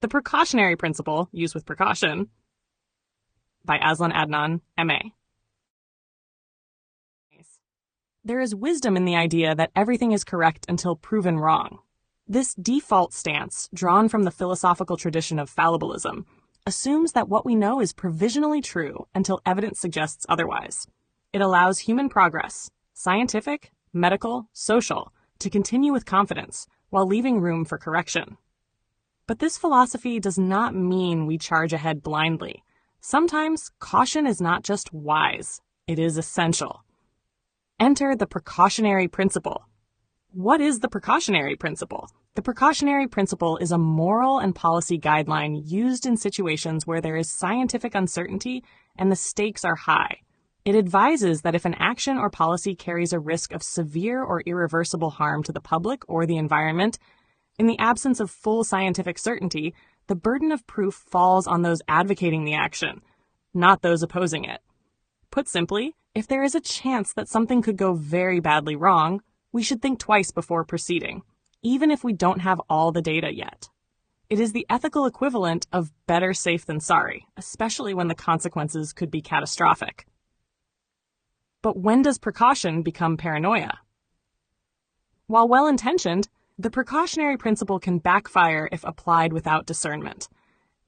The Precautionary Principle, Used with Precaution, by Azlan Adnan, M.A. There is wisdom in the idea that everything is correct until proven wrong. This default stance, drawn from the philosophical tradition of fallibilism, assumes that what we know is provisionally true until evidence suggests otherwise. It allows human progress, scientific, medical, social, to continue with confidence while leaving room for correction. But this philosophy does not mean we charge ahead blindly. Sometimes caution is not just wise, it is essential. Enter the precautionary principle. What is the precautionary principle? The precautionary principle is a moral and policy guideline used in situations where there is scientific uncertainty and the stakes are high. It advises that if an action or policy carries a risk of severe or irreversible harm to the public or the environment, in the absence of full scientific certainty, the burden of proof falls on those advocating the action, not those opposing it. Put simply, if there is a chance that something could go very badly wrong, we should think twice before proceeding, even if we don't have all the data yet. It is the ethical equivalent of better safe than sorry, especially when the consequences could be catastrophic. But when does precaution become paranoia? While well-intentioned, the precautionary principle can backfire if applied without discernment.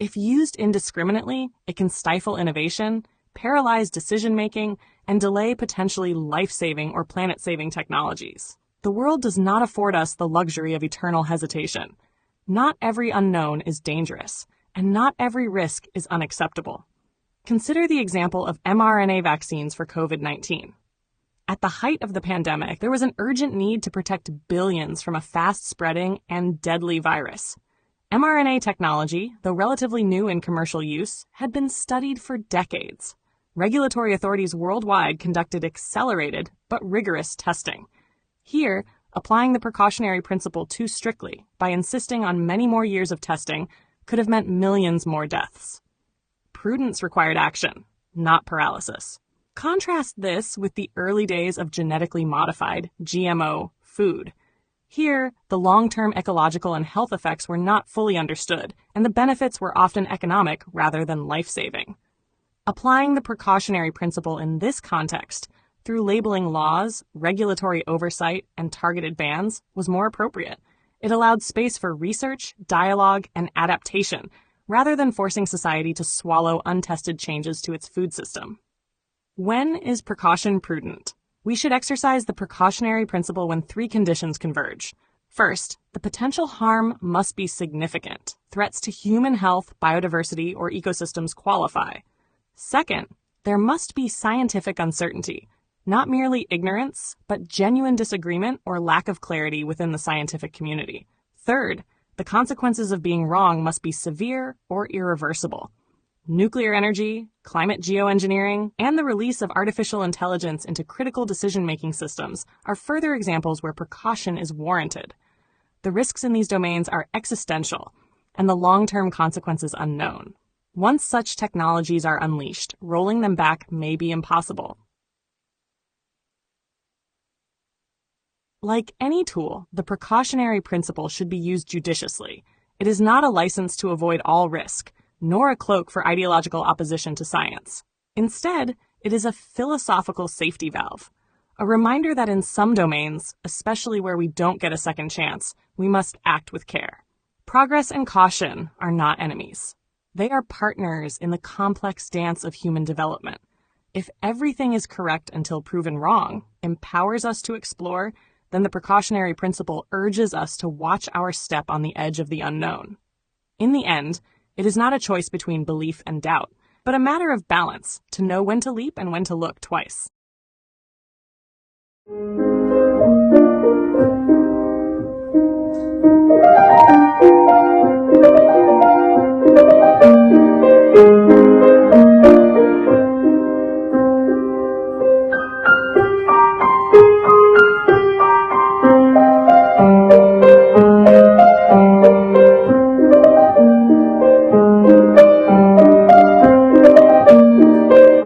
If used indiscriminately, it can stifle innovation, paralyze decision-making, and delay potentially life-saving or planet-saving technologies. The world does not afford us the luxury of eternal hesitation. Not every unknown is dangerous, and not every risk is unacceptable. Consider the example of mRNA vaccines for COVID-19. At the height of the pandemic, there was an urgent need to protect billions from a fast-spreading and deadly virus. mRNA technology, though relatively new in commercial use, had been studied for decades. Regulatory authorities worldwide conducted accelerated but rigorous testing. Here, applying the precautionary principle too strictly by insisting on many more years of testing could have meant millions more deaths. Prudence required action, not paralysis. Contrast this with the early days of genetically modified, GMO, food. Here, the long-term ecological and health effects were not fully understood, and the benefits were often economic rather than life-saving. Applying the precautionary principle in this context, through labeling laws, regulatory oversight, and targeted bans, was more appropriate. It allowed space for research, dialogue, and adaptation, rather than forcing society to swallow untested changes to its food system. When is precaution prudent? We should exercise the precautionary principle when three conditions converge. First, the potential harm must be significant. Threats to human health, biodiversity, or ecosystems qualify. Second, there must be scientific uncertainty, not merely ignorance, but genuine disagreement or lack of clarity within the scientific community. Third, the consequences of being wrong must be severe or irreversible. Nuclear energy, climate geoengineering, and the release of artificial intelligence into critical decision-making systems are further examples where precaution is warranted. The risks in these domains are existential, and the long-term consequences unknown. Once such technologies are unleashed, rolling them back may be impossible. Like any tool, the precautionary principle should be used judiciously. It is not a license to avoid all risk, nor a cloak for ideological opposition to science. Instead, it is a philosophical safety valve, a reminder that in some domains, especially where we don't get a second chance, we must act with care. Progress and caution are not enemies. They are partners in the complex dance of human development. If everything is correct until proven wrong empowers us to explore, then the precautionary principle urges us to watch our step on the edge of the unknown. In the end, it is not a choice between belief and doubt, but a matter of balance to know when to leap and when to look twice.